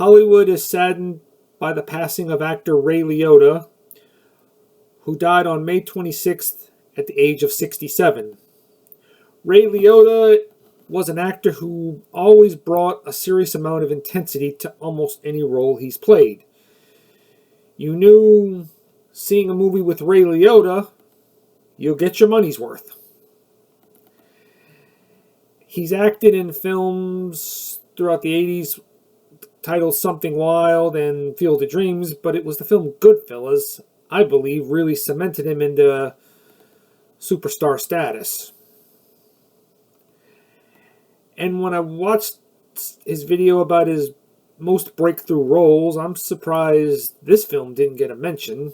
Hollywood is saddened by the passing of actor Ray Liotta, who died on May 26th at the age of 67. Ray Liotta was an actor who always brought a serious amount of intensity to almost any role he's played. You knew seeing a movie with Ray Liotta, you'll get your money's worth. He's acted in films throughout the 80s titled Something Wild and Field of Dreams, but it was the film Goodfellas, I believe, really cemented him into superstar status. And when I watched his video about his most breakthrough roles, I'm surprised this film didn't get a mention.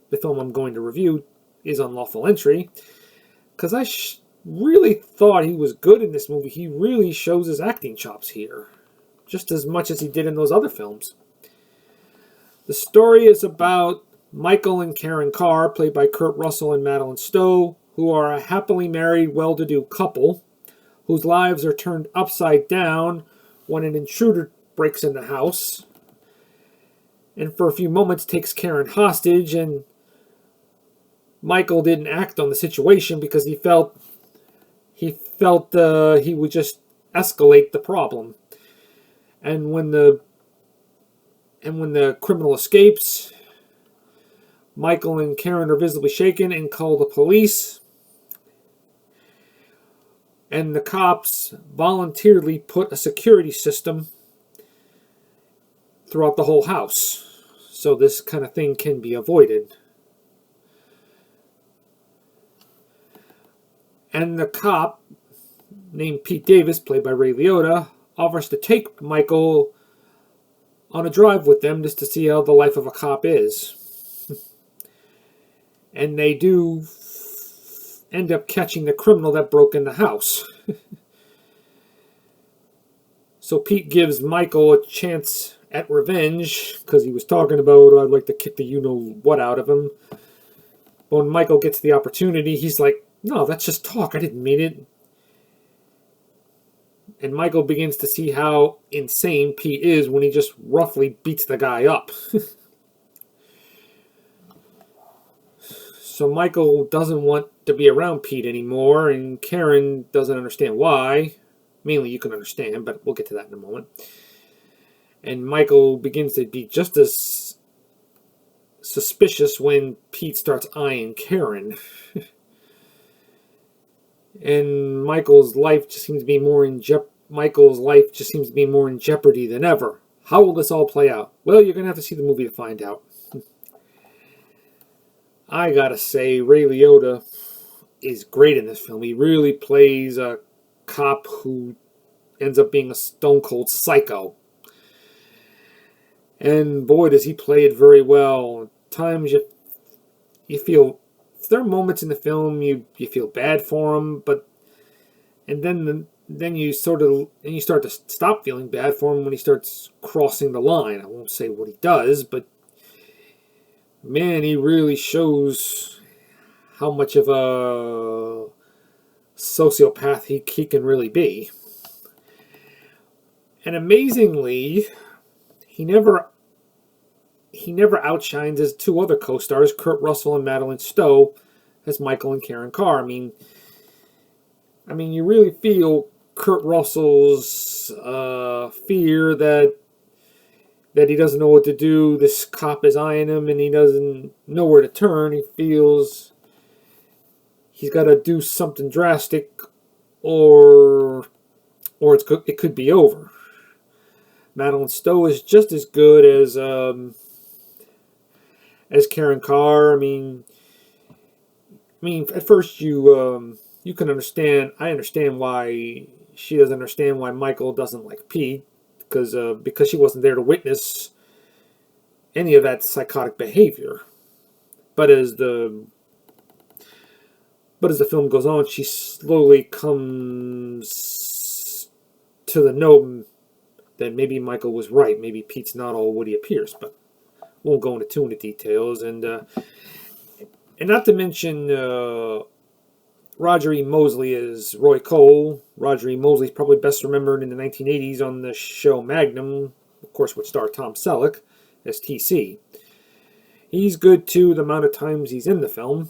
The film I'm going to review is Unlawful Entry, because I really thought he was good in this movie. He really shows his acting chops here, just as much as he did in those other films. The story is about Michael and Karen Carr, played by Kurt Russell and Madeline Stowe, who are a happily married, well-to-do couple whose lives are turned upside down when an intruder breaks in the house and for a few moments takes Karen hostage. And Michael didn't act on the situation because he felt he would just escalate the problem. And when the criminal escapes, Michael and Karen are visibly shaken and call the police. And the cops voluntarily put a security system throughout the whole house, so this kind of thing can be avoided. And the cop, named Pete Davis, played by Ray Liotta, offers to take Michael on a drive with them just to see how the life of a cop is. And they do end up catching the criminal that broke in the house. So Pete gives Michael a chance at revenge, because he was talking about, I'd like to kick the you-know-what out of him. But when Michael gets the opportunity, he's like, no, that's just talk, I didn't mean it. And Michael begins to see how insane Pete is when he just roughly beats the guy up. So Michael doesn't want to be around Pete anymore, and Karen doesn't understand why. Mainly you can understand, but we'll get to that in a moment. And Michael begins to be just as suspicious when Pete starts eyeing Karen. And Michael's life just seems to be more in jeopardy than ever. How will this all play out? Well, you're going to have to see the movie to find out. I gotta say, Ray Liotta is great in this film. He really plays a cop who ends up being a stone-cold psycho. And boy, does he play it very well. At times you feel, there are moments in the film you feel bad for him, and then you start to stop feeling bad for him when he starts crossing the line. I won't say what he does, but man, he really shows how much of a sociopath he can really be. And amazingly, he never outshines his two other co-stars, Kurt Russell and Madeline Stowe, as Michael and Karen Carr. I mean, you really feel Kurt Russell's fear that he doesn't know what to do. This cop is eyeing him, and he doesn't know where to turn. He feels he's got to do something drastic, or it could be over. Madeline Stowe is just as good as Karen Carr. I mean, at first you can understand. I understand why she doesn't understand why Michael doesn't like Pete, because she wasn't there to witness any of that psychotic behavior. But as the film goes on, she slowly comes to the note that maybe Michael was right. Maybe Pete's not all what he appears, but won't go into too many details. And not to mention Roger E. Mosley as Roy Cole. Roger E. Mosley is probably best remembered in the 1980s on the show Magnum, course, would star Tom Selleck as TC. He's good too, the amount of times he's in the film.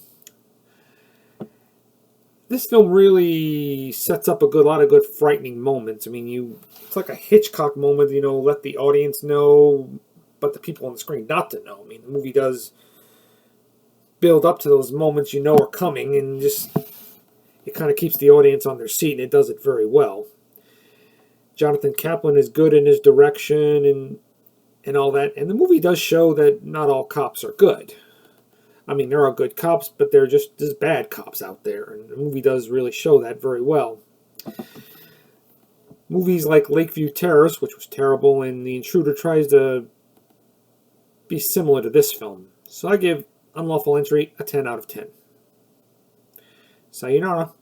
This film really sets up a lot of good frightening moments. I mean, it's like a Hitchcock moment, let the audience know, but the people on the screen not to know. I mean, the movie does build up to those moments are coming, and just it kind of keeps the audience on their seat, and it does it very well. Jonathan Kaplan is good in his direction and all that, and the movie does show that not all cops are good. I mean, there are good cops, but there are just as bad cops out there, and the movie does really show that very well. Movies like Lakeview Terrace, which was terrible, and The Intruder tries to be similar to this film. So I give Unlawful Entry a 10 out of 10. Sayonara.